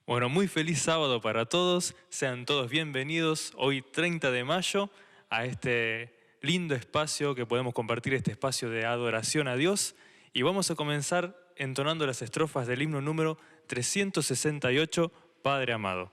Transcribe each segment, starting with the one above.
Bueno, muy feliz sábado para todos. Sean todos bienvenidos hoy 30 de mayo a este lindo espacio que podemos compartir, este espacio de adoración a Dios. Y vamos a comenzar entonando las estrofas del himno número 368, Padre amado.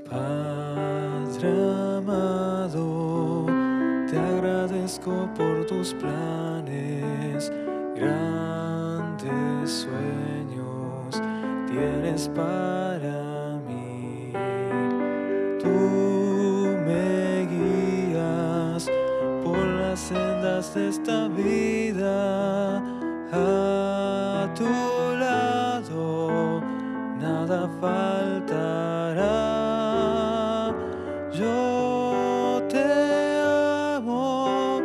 Padre amado, te agradezco por tus planes, grandes sueños tienes para mí. Tú me guías por las sendas de esta vida, a tu lado nada faltará. Yo te amo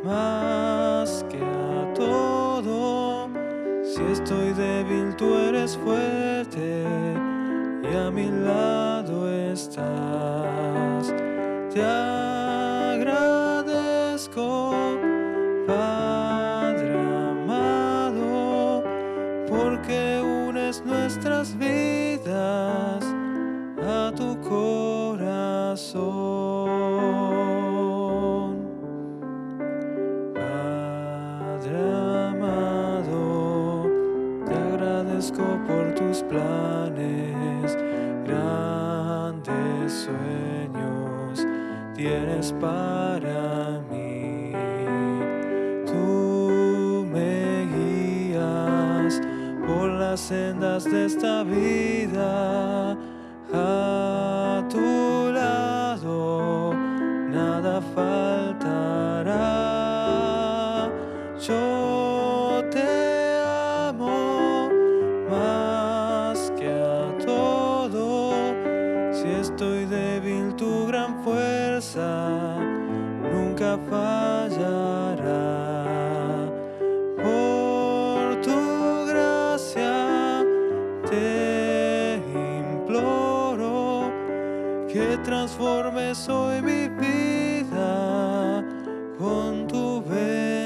más que a todo. Si estoy débil, tú eres fuerte y a mi lado estás. Te agradezco, Padre amado, porque unes nuestras vidas a tu corazón. Padre amado, te agradezco por tus planes, grandes sueños tienes para mí. Tú me guías por las sendas de esta vida, a tu lado nada faltará. Yo te amo más que a todo. Si estoy débil, tu gran fuerza nunca fallará. Por tu gracia te imploro que transformes hoy mi vida con tu bendición.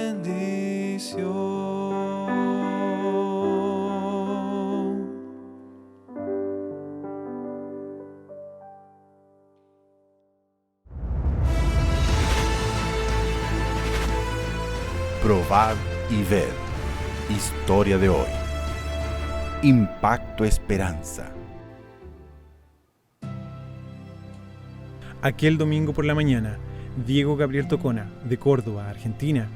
Probar y ver. Historia de hoy. Impacto Esperanza. Aquel domingo por la mañana, Diego Gabriel Tocona, de Córdoba, Argentina,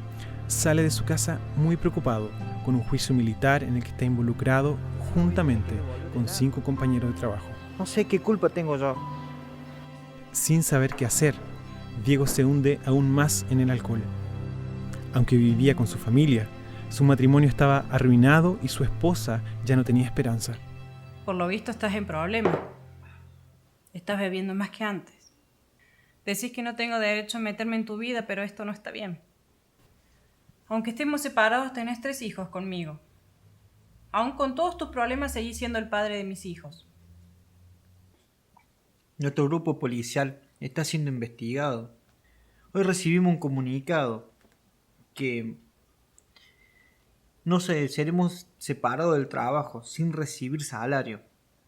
sale de su casa muy preocupado con un juicio militar en el que está involucrado juntamente con 5 compañeros de trabajo. No sé qué culpa tengo yo. Sin saber qué hacer, Diego se hunde aún más en el alcohol. Aunque vivía con su familia, su matrimonio estaba arruinado y su esposa ya no tenía esperanza. Por lo visto estás en problemas. Estás bebiendo más que antes. Decís que no tengo derecho a meterme en tu vida, pero esto no está bien. Aunque estemos separados, tenés 3 hijos conmigo. Aún con todos tus problemas, seguís siendo el padre de mis hijos. Nuestro grupo policial está siendo investigado. Hoy recibimos un comunicado que seremos separados del trabajo sin recibir salario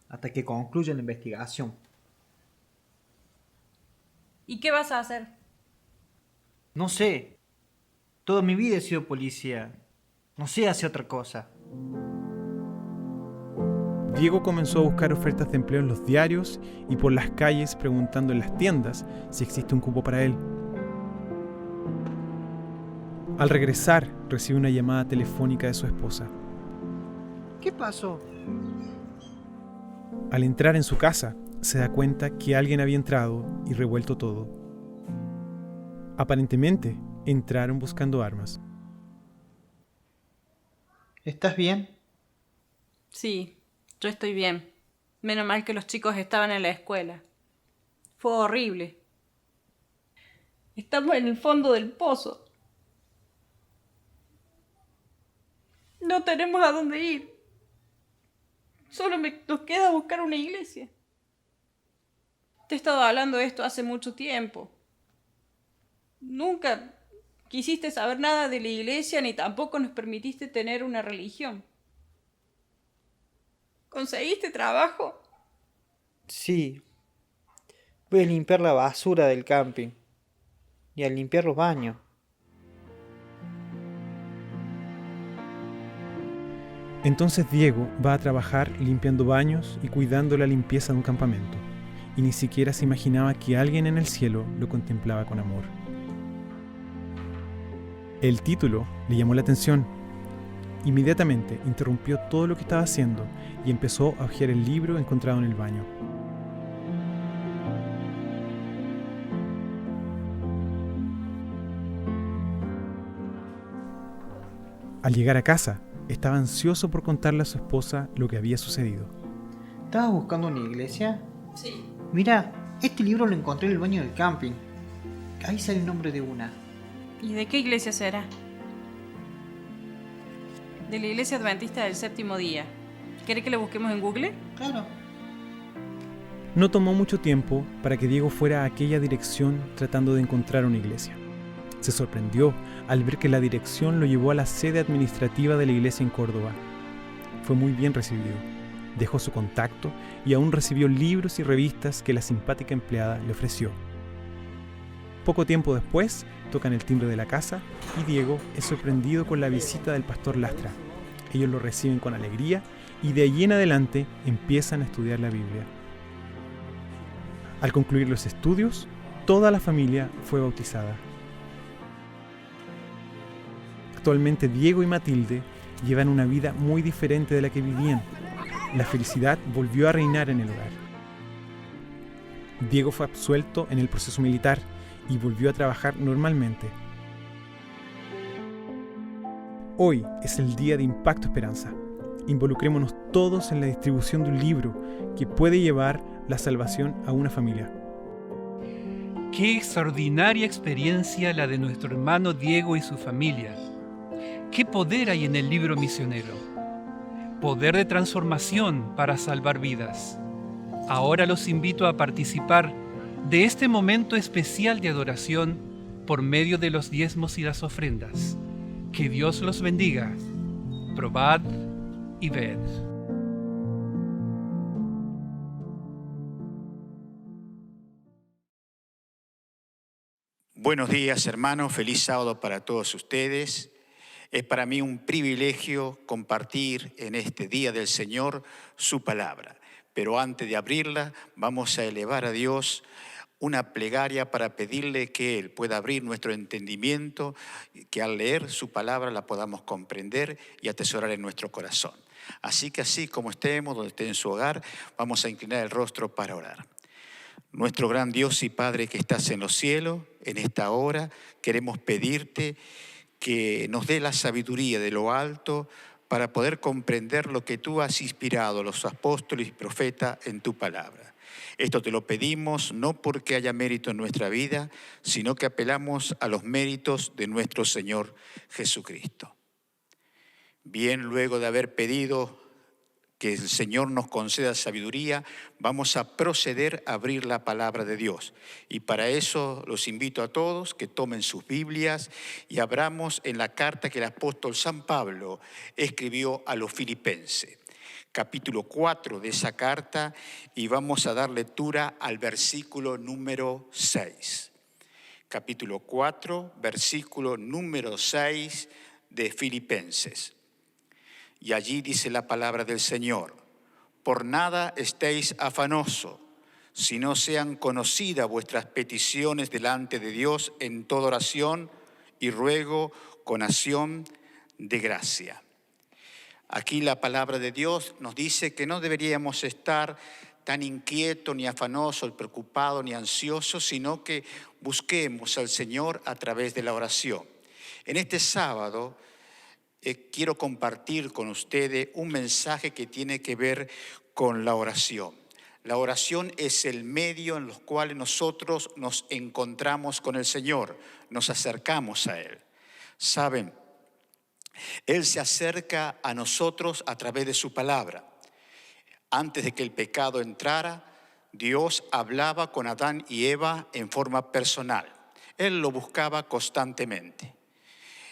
hasta que concluya la investigación. ¿Y qué vas a hacer? No sé. Toda mi vida he sido policía. No sé hacer otra cosa. Diego comenzó a buscar ofertas de empleo en los diarios y por las calles preguntando en las tiendas si existe un cupo para él. Al regresar, recibe una llamada telefónica de su esposa. ¿Qué pasó? Al entrar en su casa, se da cuenta que alguien había entrado y revuelto todo. Aparentemente, entraron buscando armas. ¿Estás bien? Sí, yo estoy bien. Menos mal que los chicos estaban en la escuela. Fue horrible. Estamos en el fondo del pozo. No tenemos a dónde ir. Solo nos queda buscar una iglesia. Te he estado hablando de esto hace mucho tiempo. Nunca quisiste saber nada de la iglesia ni tampoco nos permitiste tener una religión. ¿Conseguiste trabajo? Sí. Voy a limpiar la basura del camping. Y a limpiar los baños. Entonces Diego va a trabajar limpiando baños y cuidando la limpieza de un campamento, y ni siquiera se imaginaba que alguien en el cielo lo contemplaba con amor. El título le llamó la atención. Inmediatamente interrumpió todo lo que estaba haciendo y empezó a hojear el libro encontrado en el baño. Al llegar a casa, estaba ansioso por contarle a su esposa lo que había sucedido. ¿Estabas buscando una iglesia? Sí. Mira, este libro lo encontré en el baño del camping. Ahí sale el nombre de una. ¿Y de qué iglesia será? De la Iglesia Adventista del Séptimo Día. ¿Quiere que lo busquemos en Google? Claro. No tomó mucho tiempo para que Diego fuera a aquella dirección tratando de encontrar una iglesia. Se sorprendió al ver que la dirección lo llevó a la sede administrativa de la iglesia en Córdoba. Fue muy bien recibido. Dejó su contacto y aún recibió libros y revistas que la simpática empleada le ofreció. Poco tiempo después, tocan el timbre de la casa y Diego es sorprendido con la visita del pastor Lastra. Ellos lo reciben con alegría y de allí en adelante empiezan a estudiar la Biblia. Al concluir los estudios, toda la familia fue bautizada. Actualmente Diego y Matilde llevan una vida muy diferente de la que vivían. La felicidad volvió a reinar en el hogar. Diego fue absuelto en el proceso militar y volvió a trabajar normalmente. Hoy es el día de Impacto Esperanza. Involucrémonos todos en la distribución de un libro que puede llevar la salvación a una familia. Qué extraordinaria experiencia la de nuestro hermano Diego y su familia. ¿Qué poder hay en el libro misionero? Poder de transformación para salvar vidas. Ahora los invito a participar de este momento especial de adoración por medio de los diezmos y las ofrendas. Que Dios los bendiga. Probad y ved. Buenos días, hermanos. Feliz sábado para todos ustedes. Es para mí un privilegio compartir en este día del Señor su palabra. Pero antes de abrirla, vamos a elevar a Dios una plegaria para pedirle que Él pueda abrir nuestro entendimiento, que al leer su palabra la podamos comprender y atesorar en nuestro corazón. Así que así como estemos, donde esté en su hogar, vamos a inclinar el rostro para orar. Nuestro gran Dios y Padre que estás en los cielos, en esta hora queremos pedirte que nos dé la sabiduría de lo alto para poder comprender lo que tú has inspirado a los apóstoles y profetas en tu palabra. Esto te lo pedimos no porque haya mérito en nuestra vida, sino que apelamos a los méritos de nuestro Señor Jesucristo. Bien, luego de haber pedido que el Señor nos conceda sabiduría, vamos a proceder a abrir la palabra de Dios. Y para eso los invito a todos que tomen sus Biblias y abramos en la carta que el apóstol San Pablo escribió a los filipenses. Capítulo 4 de esa carta y vamos a dar lectura al versículo número 6. Capítulo 4, versículo número 6 de Filipenses. Y allí dice la palabra del Señor: por nada estéis afanosos, sino sean conocidas vuestras peticiones delante de Dios en toda oración y ruego con acción de gracia. Aquí la palabra de Dios nos dice que no deberíamos estar tan inquietos, ni afanosos, preocupados, ni ansiosos, sino que busquemos al Señor a través de la oración. En este sábado quiero compartir con ustedes un mensaje que tiene que ver con la oración. La oración es el medio en los cuales nosotros nos encontramos con el Señor, nos acercamos a Él. Saben, Él se acerca a nosotros a través de su palabra. Antes de que el pecado entrara, Dios hablaba con Adán y Eva en forma personal. Él lo buscaba constantemente.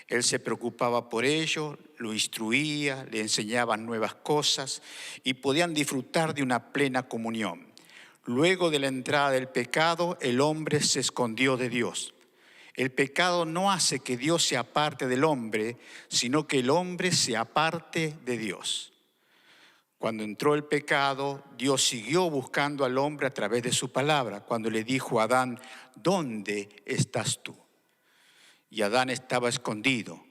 Él se preocupaba por ello, lo instruía, le enseñaba nuevas cosas y podían disfrutar de una plena comunión. Luego de la entrada del pecado, el hombre se escondió de Dios. El pecado no hace que Dios se aparte del hombre, sino que el hombre se aparte de Dios. Cuando entró el pecado, Dios siguió buscando al hombre a través de su palabra, cuando le dijo a Adán, ¿dónde estás tú? Y Adán estaba escondido,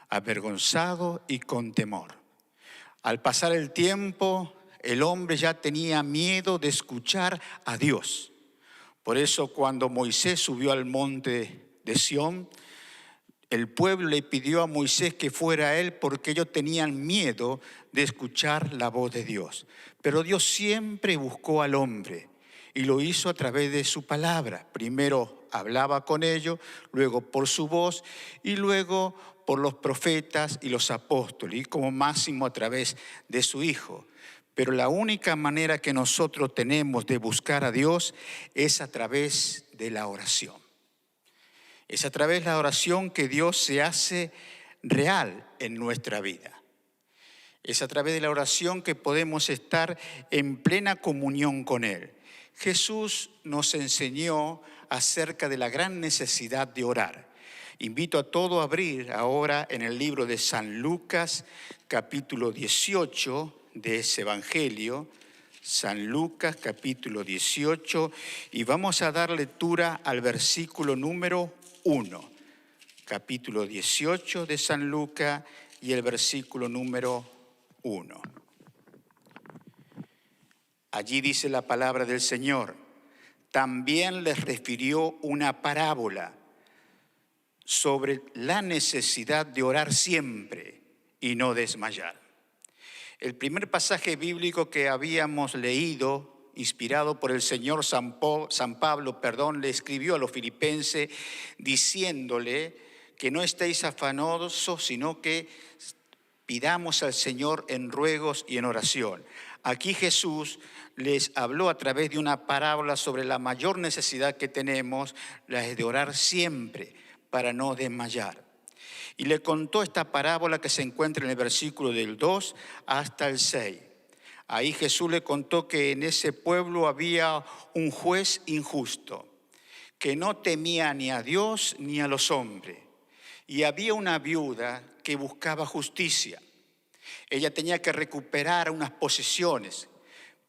avergonzado y con temor. Al pasar el tiempo, el hombre ya tenía miedo de escuchar a Dios. Por eso cuando Moisés subió al monte de Sión, el pueblo le pidió a Moisés que fuera a él porque ellos tenían miedo de escuchar la voz de Dios. Pero Dios siempre buscó al hombre y lo hizo a través de su palabra. Primero hablaba con ellos, luego por su voz y luego por los profetas y los apóstoles y como máximo a través de su Hijo. Pero la única manera que nosotros tenemos de buscar a Dios es a través de la oración. Es a través de la oración que Dios se hace real en nuestra vida. Es a través de la oración que podemos estar en plena comunión con Él. Jesús nos enseñó acerca de la gran necesidad de orar. Invito a todos a abrir ahora en el libro de San Lucas, capítulo 18 de ese Evangelio. San Lucas, capítulo 18, y vamos a dar lectura al versículo número 1. Capítulo 18 de San Lucas y el versículo número 1. Allí dice la palabra del Señor. También les refirió una parábola sobre la necesidad de orar siempre y no desmayar. El primer pasaje bíblico que habíamos leído, inspirado por el Señor San Pablo, le escribió a los filipenses diciéndole que no estéis afanosos, sino que pidamos al Señor en ruegos y en oración. Aquí Jesús les habló a través de una parábola sobre la mayor necesidad que tenemos, la de orar siempre para no desmayar. Y le contó esta parábola que se encuentra en el versículo del 2 hasta el 6. Ahí Jesús le contó que en ese pueblo había un juez injusto, que no temía ni a Dios ni a los hombres. Y había una viuda que buscaba justicia. Ella tenía que recuperar unas posesiones,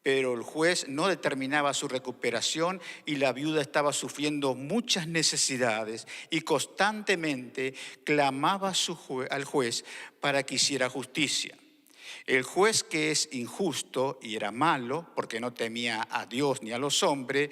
pero el juez no determinaba su recuperación y la viuda estaba sufriendo muchas necesidades y constantemente clamaba al juez para que hiciera justicia. El juez, que es injusto y era malo porque no temía a Dios ni a los hombres,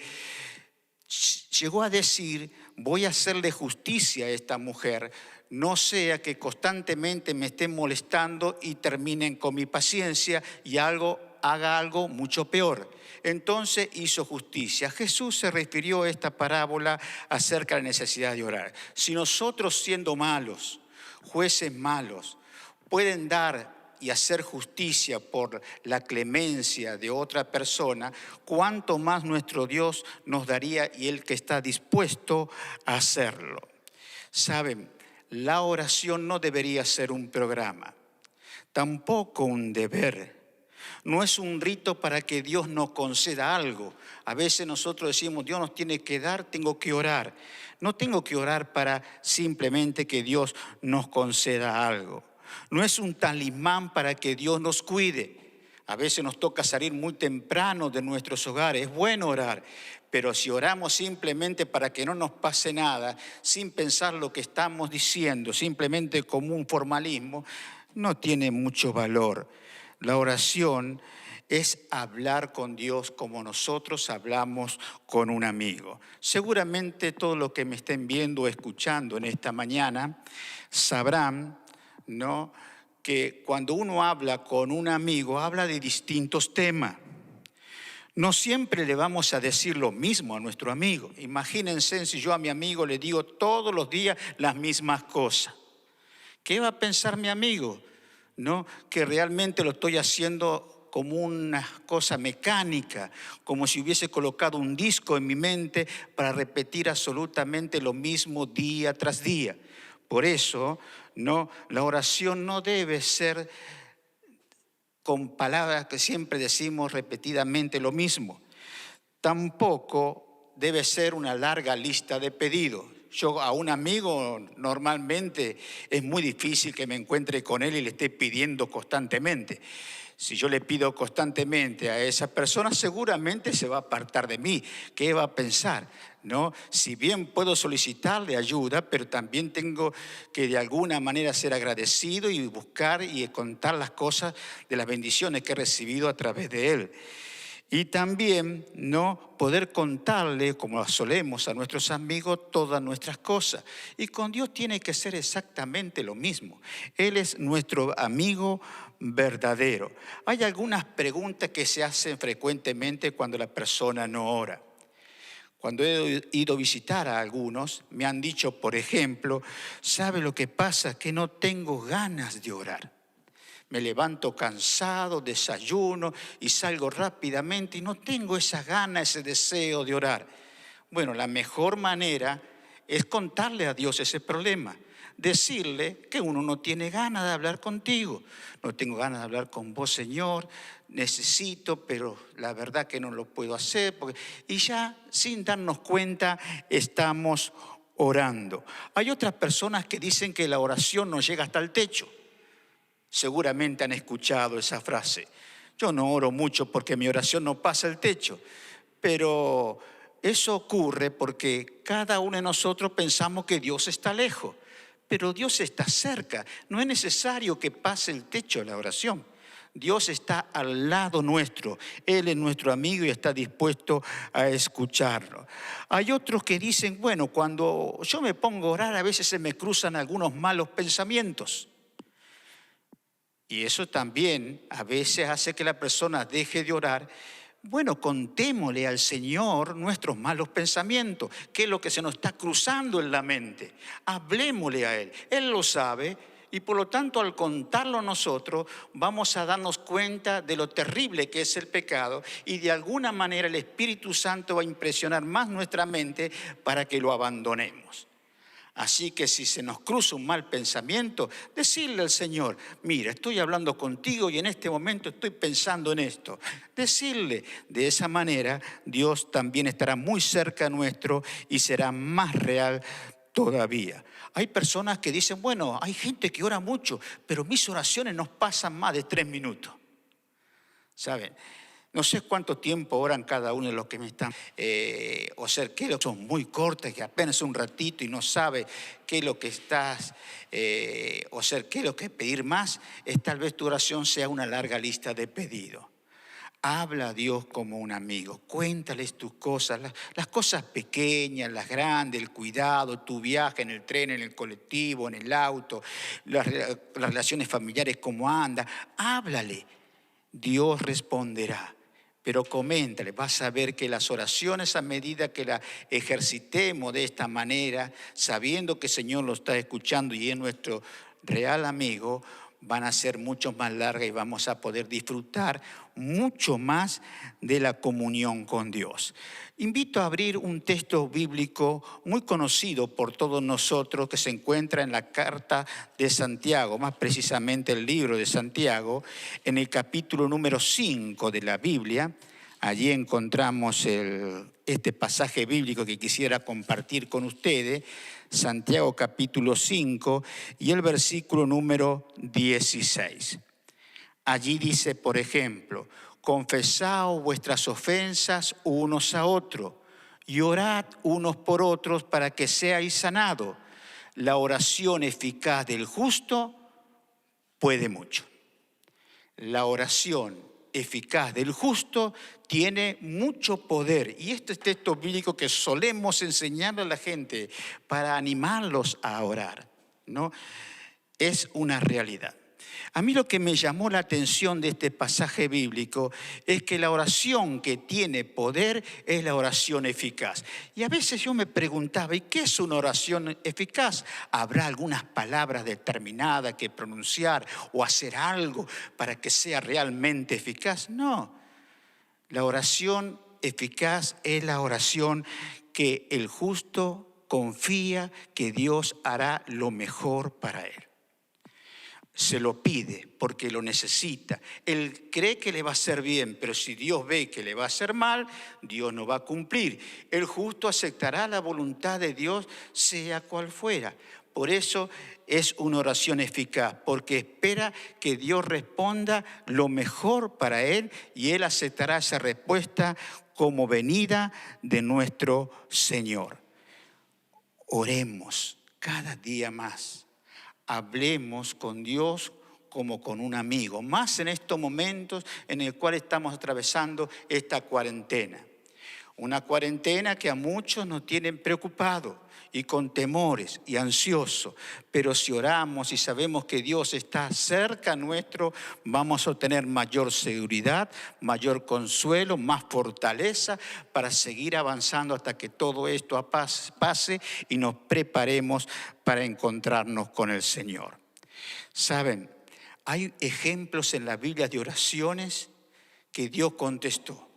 llegó a decir: voy a hacerle justicia a esta mujer, no sea que constantemente me estén molestando y terminen con mi paciencia y haga algo mucho peor. Entonces hizo justicia. Jesús se refirió a esta parábola acerca de la necesidad de orar. Si nosotros, siendo malos, jueces malos, pueden dar y hacer justicia por la clemencia de otra persona, cuánto más nuestro Dios nos daría, y Él que está dispuesto a hacerlo. Saben, la oración no debería ser un programa, tampoco un deber. No es un rito para que Dios nos conceda algo. A veces nosotros decimos: Dios nos tiene que dar, tengo que orar. No tengo que orar para simplemente que Dios nos conceda algo. No es un talismán para que Dios nos cuide. A veces nos toca salir muy temprano de nuestros hogares. Es bueno orar, pero si oramos simplemente para que no nos pase nada, sin pensar lo que estamos diciendo, simplemente como un formalismo, no tiene mucho valor. La oración es hablar con Dios como nosotros hablamos con un amigo. Seguramente todos los que me estén viendo o escuchando en esta mañana sabrán, ¿no?, que cuando uno habla con un amigo, habla de distintos temas. No siempre le vamos a decir lo mismo a nuestro amigo. Imagínense si yo a mi amigo le digo todos los días las mismas cosas. ¿Qué va a pensar mi amigo? ¿No? Que realmente lo estoy haciendo como una cosa mecánica, como si hubiese colocado un disco en mi mente para repetir absolutamente lo mismo día tras día. Por eso, ¿no? La oración no debe ser con palabras que siempre decimos repetidamente lo mismo. Tampoco debe ser una larga lista de pedidos. Yo a un amigo normalmente es muy difícil que me encuentre con él y le esté pidiendo constantemente. Si yo le pido constantemente a esa persona, seguramente se va a apartar de mí. ¿Qué va a pensar? ¿No? Si bien puedo solicitarle ayuda, pero también tengo que de alguna manera ser agradecido y buscar y contar las cosas de las bendiciones que he recibido a través de él. Y también, ¿no?, poder contarle, como solemos a nuestros amigos, todas nuestras cosas. Y con Dios tiene que ser exactamente lo mismo. Él es nuestro amigo verdadero. Hay algunas preguntas que se hacen frecuentemente cuando la persona no ora. Cuando he ido a visitar a algunos, me han dicho, por ejemplo, ¿sabe lo que pasa? Que no tengo ganas de orar. Me levanto cansado, desayuno y salgo rápidamente y no tengo esa gana, ese deseo de orar. Bueno, la mejor manera es contarle a Dios ese problema. Decirle que uno no tiene ganas de hablar contigo. No tengo ganas de hablar con vos, Señor. Necesito, pero la verdad que no lo puedo hacer. Y ya sin darnos cuenta estamos orando. Hay otras personas que dicen que la oración no llega hasta el techo. Seguramente han escuchado esa frase. Yo no oro mucho porque mi oración no pasa el techo, pero eso ocurre porque cada uno de nosotros pensamos que Dios está lejos, pero Dios está cerca. No es necesario que pase el techo de la oración. Dios está al lado nuestro. Él es nuestro amigo y está dispuesto a escucharnos. Hay otros que dicen, bueno, cuando yo me pongo a orar a veces se me cruzan algunos malos pensamientos. Y eso también a veces hace que la persona deje de orar. Bueno, contémosle al Señor nuestros malos pensamientos, qué es lo que se nos está cruzando en la mente. Hablémosle a Él, Él lo sabe y por lo tanto al contarlo nosotros vamos a darnos cuenta de lo terrible que es el pecado y de alguna manera el Espíritu Santo va a impresionar más nuestra mente para que lo abandonemos. Así que si se nos cruza un mal pensamiento, decirle al Señor, mira, estoy hablando contigo y en este momento estoy pensando en esto. Decirle, de esa manera Dios también estará muy cerca nuestro y será más real todavía. Hay personas que dicen, bueno, hay gente que ora mucho, pero mis oraciones no pasan más de 3 minutos. ¿Saben? No sé cuánto tiempo oran cada uno de los que me están, o sea, que son muy cortas, que apenas un ratito y no sabe qué es lo que estás, o sea, qué es lo que pedir más, es tal vez tu oración sea una larga lista de pedidos. Habla a Dios como un amigo, cuéntales tus cosas, las cosas pequeñas, las grandes, el cuidado, tu viaje en el tren, en el colectivo, en el auto, las relaciones familiares, cómo anda, háblale, Dios responderá. Pero coméntale, vas a ver que las oraciones a medida que las ejercitemos de esta manera, sabiendo que el Señor lo está escuchando y es nuestro real amigo, van a ser mucho más largas y vamos a poder disfrutar mucho más de la comunión con Dios. Invito a abrir un texto bíblico muy conocido por todos nosotros que se encuentra en la carta de Santiago, más precisamente el libro de Santiago, en el capítulo número 5 de la Biblia. Allí encontramos este pasaje bíblico que quisiera compartir con ustedes, Santiago capítulo 5 y el versículo número 16. Allí dice, por ejemplo, confesaos vuestras ofensas unos a otros y orad unos por otros para que seáis sanados. La oración eficaz del justo puede mucho. La oración eficaz del justo tiene mucho poder. Y este es texto bíblico que solemos enseñarle a la gente para animarlos a orar, ¿no? Es una realidad. A mí lo que me llamó la atención de este pasaje bíblico es que la oración que tiene poder es la oración eficaz. Y a veces yo me preguntaba, ¿y qué es una oración eficaz? ¿Habrá algunas palabras determinadas que pronunciar o hacer algo para que sea realmente eficaz? No. La oración eficaz es la oración que el justo confía que Dios hará lo mejor para él. Se lo pide porque lo necesita. Él cree que le va a hacer bien, pero si Dios ve que le va a hacer mal, Dios no va a cumplir. El justo aceptará la voluntad de Dios, sea cual fuera. Por eso es una oración eficaz, porque espera que Dios responda lo mejor para él y él aceptará esa respuesta como venida de nuestro Señor. Oremos cada día más. Hablemos con Dios como con un amigo, más en estos momentos en el cual estamos atravesando esta cuarentena. Una cuarentena que a muchos nos tienen preocupados y con temores y ansiosos, pero si oramos y sabemos que Dios está cerca nuestro, vamos a obtener mayor seguridad, mayor consuelo, más fortaleza para seguir avanzando hasta que todo esto pase y nos preparemos para encontrarnos con el Señor. ¿Saben? Hay ejemplos en la Biblia de oraciones que Dios contestó.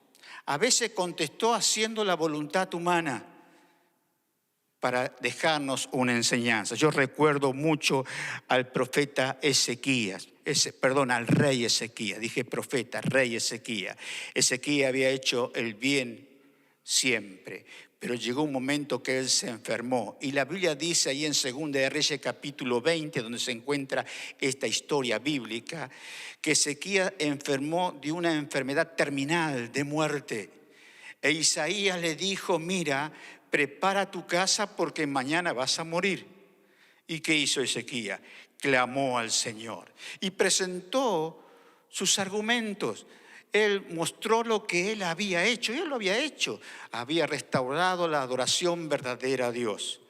A veces contestó haciendo la voluntad humana para dejarnos una enseñanza. Yo recuerdo mucho al profeta Ezequías, al rey Ezequías. Dije profeta, rey Ezequías. Ezequías había hecho el bien siempre, pero llegó un momento que él se enfermó. Y la Biblia dice ahí en 2 de Reyes capítulo 20, donde se encuentra esta historia bíblica, que Ezequías enfermó de una enfermedad terminal de muerte. E Isaías le dijo, mira, prepara tu casa porque mañana vas a morir. ¿Y qué hizo Ezequías? Clamó al Señor y presentó sus argumentos. Él mostró lo que él había hecho. Y él lo había hecho. Había restaurado la adoración verdadera a Dios.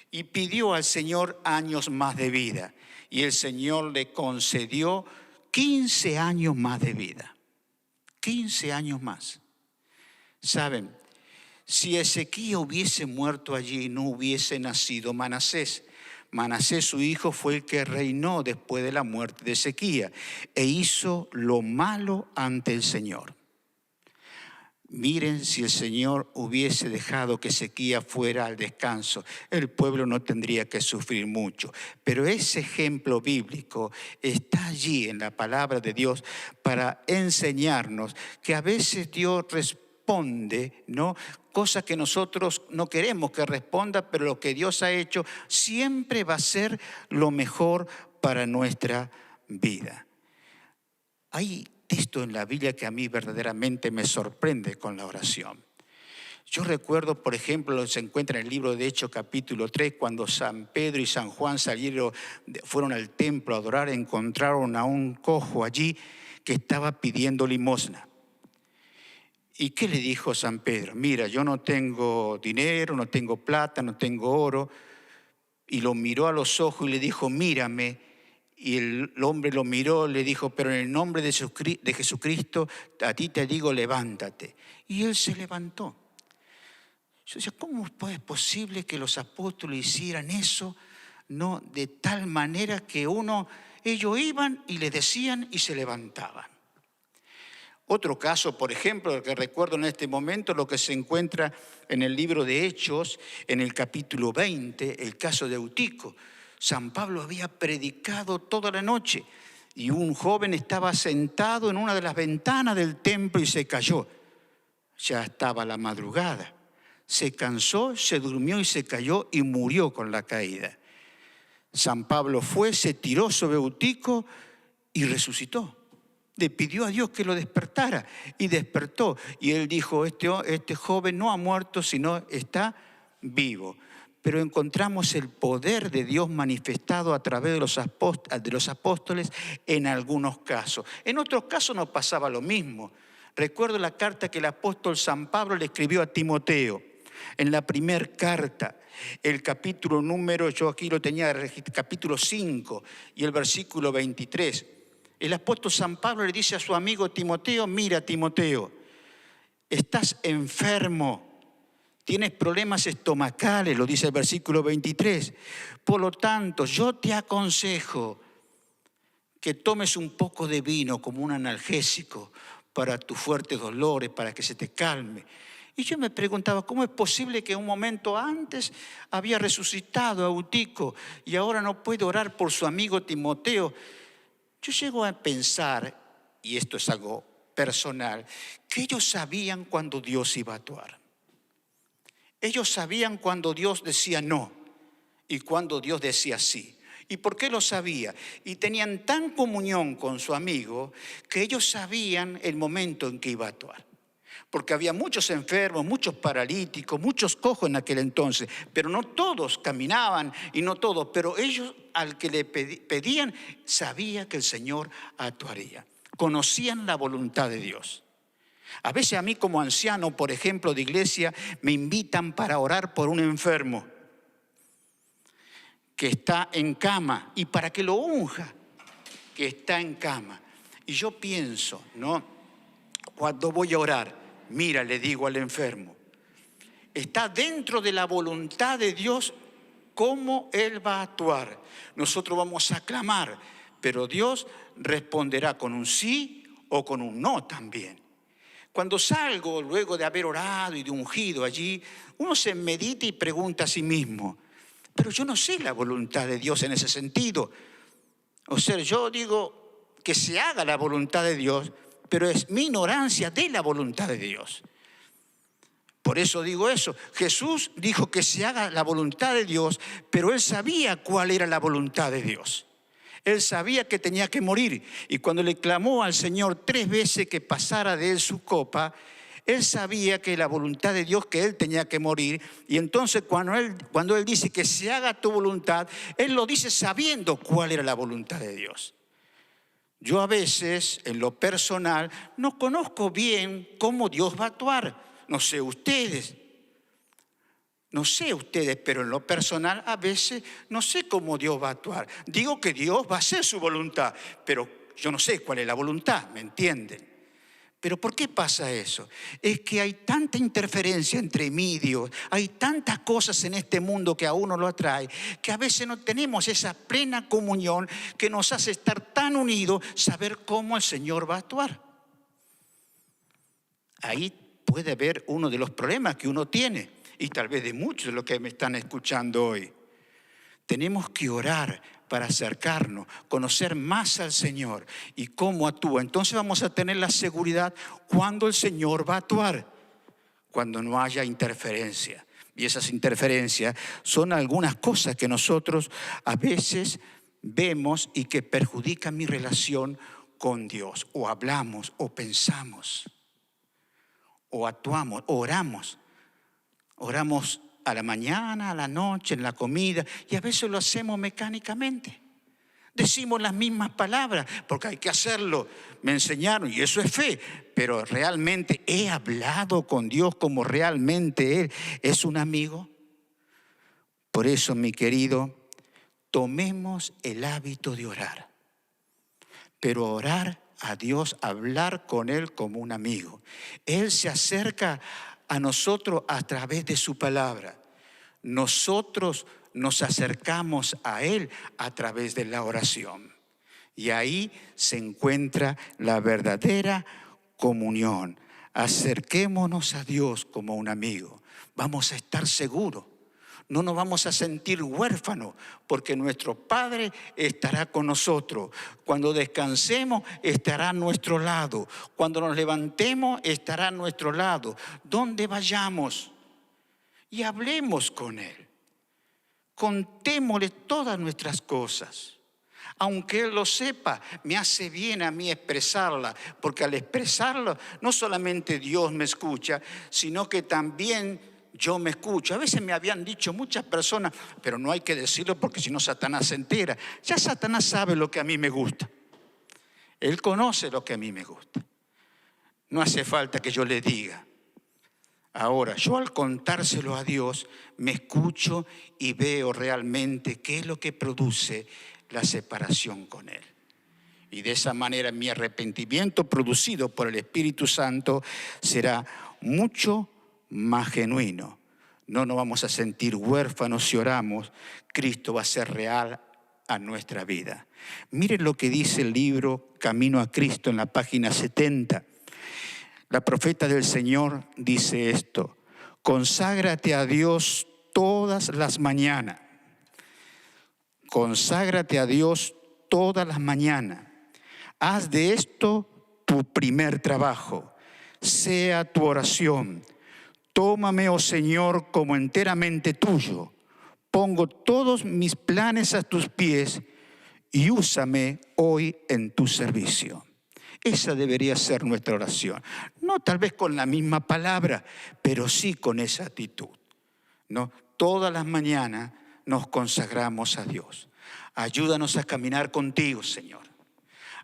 Y pidió al Señor años más de vida. Y el Señor le concedió 15 años más de vida. 15 años más. ¿Saben? Si Ezequías hubiese muerto allí, no hubiese nacido Manasés. Manasés, su hijo, fue el que reinó después de la muerte de Ezequías e hizo lo malo ante el Señor. Miren, si el Señor hubiese dejado que Ezequías fuera al descanso, el pueblo no tendría que sufrir mucho. Pero ese ejemplo bíblico está allí en la palabra de Dios para enseñarnos que a veces Dios responde, ¿no? Cosas que nosotros no queremos que responda, pero lo que Dios ha hecho siempre va a ser lo mejor para nuestra vida. Hay texto en la Biblia que a mí verdaderamente me sorprende con la oración. Yo recuerdo, por ejemplo, se encuentra en el libro de Hechos capítulo 3, cuando San Pedro y San Juan fueron al templo a adorar, encontraron a un cojo allí que estaba pidiendo limosna. ¿Y qué le dijo San Pedro? Mira, yo no tengo dinero, no tengo plata, no tengo oro. Y lo miró a los ojos y le dijo, mírame. Y el hombre lo miró, le dijo, pero en el nombre de Jesucristo, a ti te digo, levántate. Y él se levantó. Yo decía, ¿cómo es posible que los apóstoles hicieran eso? No, de tal manera que ellos iban y le decían y se levantaban. Otro caso, por ejemplo, el que recuerdo en este momento, lo que se encuentra en el libro de Hechos, en el capítulo 20, el caso de Eutico. San Pablo había predicado toda la noche y un joven estaba sentado en una de las ventanas del templo y se cayó. Ya estaba la madrugada. Se cansó, se durmió y se cayó y murió con la caída. San Pablo se tiró sobre Eutico y resucitó. Le pidió a Dios que lo despertara y despertó. Y él dijo, este joven no ha muerto, sino está vivo. Pero encontramos el poder de Dios manifestado a través de los apóstoles en algunos casos. En otros casos no pasaba lo mismo. Recuerdo la carta que el apóstol San Pablo le escribió a Timoteo. En la primera carta, el capítulo número, yo aquí lo tenía, capítulo 5 y el versículo 23. El apóstol San Pablo le dice a su amigo Timoteo: mira, Timoteo, estás enfermo, tienes problemas estomacales, lo dice el versículo 23. Por lo tanto, yo te aconsejo que tomes un poco de vino como un analgésico para tus fuertes dolores, para que se te calme. Y yo me preguntaba, ¿cómo es posible que un momento antes había resucitado a Eutico y ahora no puede orar por su amigo Timoteo? Yo llego a pensar, y esto es algo personal, que ellos sabían cuando Dios iba a actuar. Ellos sabían cuando Dios decía no y cuando Dios decía sí. ¿Y por qué lo sabía? Y tenían tan comunión con su amigo que ellos sabían el momento en que iba a actuar. Porque había muchos enfermos, muchos paralíticos, muchos cojos en aquel entonces, pero no todos caminaban y no todos, pero ellos al que le pedían sabía que el Señor actuaría. Conocían la voluntad de Dios. A veces a mí como anciano, por ejemplo, de iglesia, me invitan para orar por un enfermo que está en cama y para que lo unja, que está en cama. Y yo pienso, ¿no? Cuando voy a orar, mira, le digo al enfermo, está dentro de la voluntad de Dios cómo Él va a actuar. Nosotros vamos a clamar, pero Dios responderá con un sí o con un no también. Cuando salgo, luego de haber orado y de ungido allí, uno se medita y pregunta a sí mismo, pero yo no sé la voluntad de Dios en ese sentido. O sea, yo digo que se haga la voluntad de Dios, pero es mi ignorancia de la voluntad de Dios. Por eso digo eso. Jesús dijo que se haga la voluntad de Dios, pero Él sabía cuál era la voluntad de Dios. Él sabía que tenía que morir. Y cuando le clamó al Señor 3 veces que pasara de Él su copa, Él sabía que la voluntad de Dios, que Él tenía que morir. Y entonces cuando él dice que se haga tu voluntad, Él lo dice sabiendo cuál era la voluntad de Dios. Yo a veces, en lo personal, no conozco bien cómo Dios va a actuar. No sé ustedes, pero en lo personal a veces no sé cómo Dios va a actuar. Digo que Dios va a hacer su voluntad, pero yo no sé cuál es la voluntad, ¿me entienden? Pero ¿por qué pasa eso? Es que hay tanta interferencia entre mí y Dios, hay tantas cosas en este mundo que a uno lo atrae, que a veces no tenemos esa plena comunión que nos hace estar tan unidos, saber cómo el Señor va a actuar. Ahí puede haber uno de los problemas que uno tiene, y tal vez de muchos de los que me están escuchando hoy. Tenemos que orar para acercarnos, conocer más al Señor y cómo actúa. Entonces vamos a tener la seguridad cuando el Señor va a actuar, cuando no haya interferencia. Y esas interferencias son algunas cosas que nosotros a veces vemos y que perjudican mi relación con Dios. O hablamos, o pensamos, o actuamos, o oramos. Oramos a la mañana, a la noche, en la comida, y a veces lo hacemos mecánicamente. Decimos las mismas palabras, porque hay que hacerlo. Me enseñaron, y eso es fe, pero realmente he hablado con Dios como realmente Él es un amigo. Por eso, mi querido, tomemos el hábito de orar. Pero orar a Dios, hablar con Él como un amigo. Él se acerca a nosotros a través de su palabra. Nosotros nos acercamos a Él a través de la oración. Y ahí se encuentra la verdadera comunión. Acerquémonos a Dios como un amigo. Vamos a estar seguros. No nos vamos a sentir huérfanos, porque nuestro Padre estará con nosotros. Cuando descansemos, estará a nuestro lado. Cuando nos levantemos, estará a nuestro lado. Donde vayamos y hablemos con Él. Contémosle todas nuestras cosas. Aunque Él lo sepa, me hace bien a mí expresarla, porque al expresarlo, no solamente Dios me escucha, sino que también yo me escucho. A veces me habían dicho muchas personas, pero no hay que decirlo porque si no Satanás se entera. Ya Satanás sabe lo que a mí me gusta. Él conoce lo que a mí me gusta. No hace falta que yo le diga. Ahora, yo al contárselo a Dios, me escucho y veo realmente qué es lo que produce la separación con Él. Y de esa manera mi arrepentimiento producido por el Espíritu Santo será mucho más genuino. No nos vamos a sentir huérfanos si oramos. Cristo va a ser real a nuestra vida. Miren lo que dice el libro Camino a Cristo en la página 70. La profeta del Señor dice esto: conságrate a Dios todas las mañanas. Conságrate a Dios todas las mañanas. Haz de esto tu primer trabajo. Sea tu oración. Tómame, oh Señor, como enteramente tuyo. Pongo todos mis planes a tus pies y úsame hoy en tu servicio. Esa debería ser nuestra oración. No tal vez con la misma palabra, pero sí con esa actitud, ¿no? Todas las mañanas nos consagramos a Dios. Ayúdanos a caminar contigo, Señor.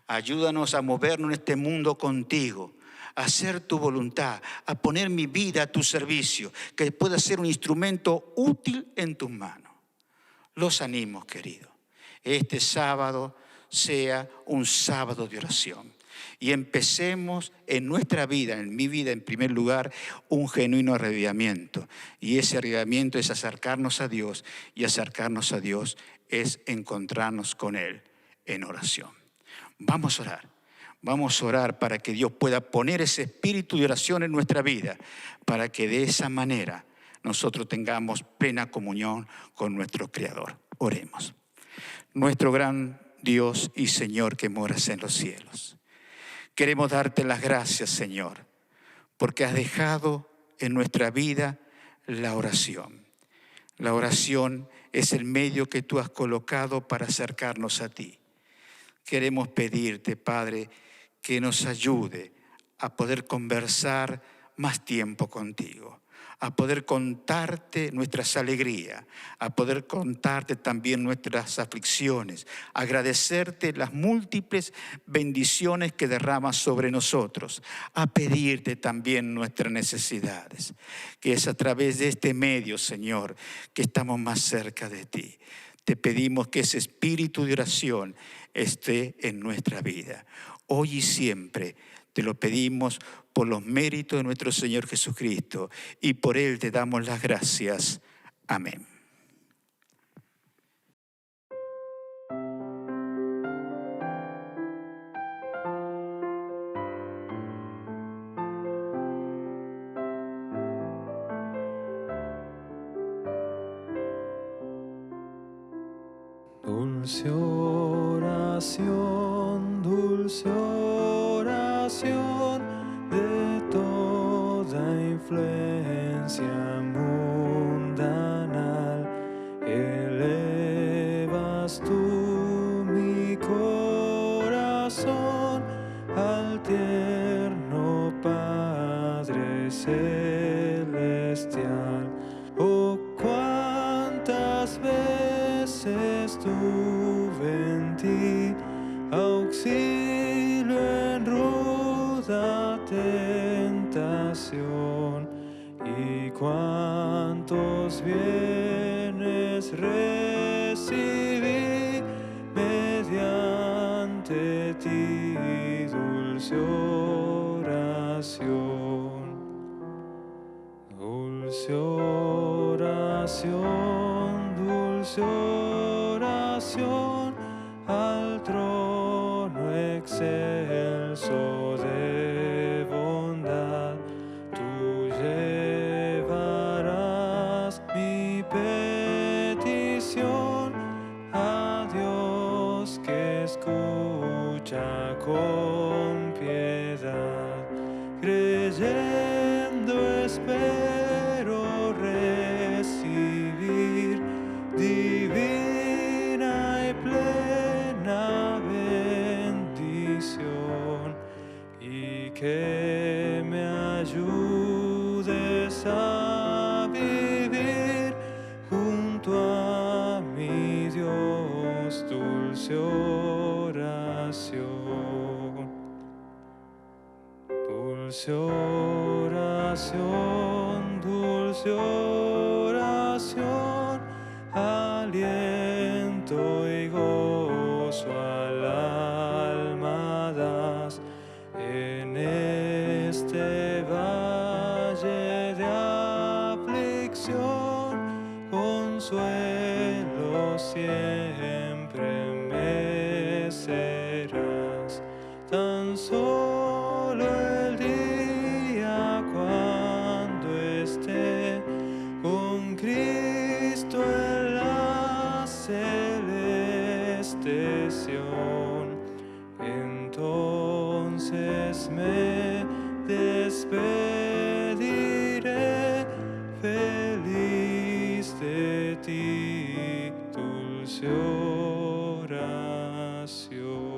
Ayúdanos a movernos en este mundo contigo, a hacer tu voluntad, a poner mi vida a tu servicio, que pueda ser un instrumento útil en tus manos. Los animo, querido. Este sábado sea un sábado de oración. Y empecemos en nuestra vida, en mi vida en primer lugar, un genuino avivamiento. Y ese avivamiento es acercarnos a Dios, y acercarnos a Dios es encontrarnos con Él en oración. Vamos a orar. Vamos a orar para que Dios pueda poner ese espíritu de oración en nuestra vida, para que de esa manera nosotros tengamos plena comunión con nuestro Creador. Oremos. Nuestro gran Dios y Señor que moras en los cielos, queremos darte las gracias, Señor, porque has dejado en nuestra vida la oración. La oración es el medio que tú has colocado para acercarnos a ti. Queremos pedirte, Padre, que nos ayude a poder conversar más tiempo contigo, a poder contarte nuestras alegrías, a poder contarte también nuestras aflicciones, agradecerte las múltiples bendiciones que derramas sobre nosotros, a pedirte también nuestras necesidades, que es a través de este medio, Señor, que estamos más cerca de ti. Te pedimos que ese espíritu de oración esté en nuestra vida, hoy y siempre. Te lo pedimos por los méritos de nuestro Señor Jesucristo, y por Él te damos las gracias. Amén. Dulce oración de toda influencia mundanal, elevas tú mi corazón al tierno Padre celestial. Oh, cuántas veces tuve en ti auxilio en ruda tentación, y cuántos bienes recibí mediante ti, dulce oración. Dulce oración, dulce oración, al trono excelso de bondad, tú llevarás mi petición a Dios que escucha con piedad. Creyendo espero recibir divina y plena bendición, y que me ayudes a vivir junto a mi Dios, dulce oración. Dulce oración, dulce oración, aliento y gozo al alma das. En este valle de aflicción, consuelo siempre me serás. Tan solo el día cuando esté con Cristo en la celeste Sión, entonces me despediré feliz de ti, dulce oración.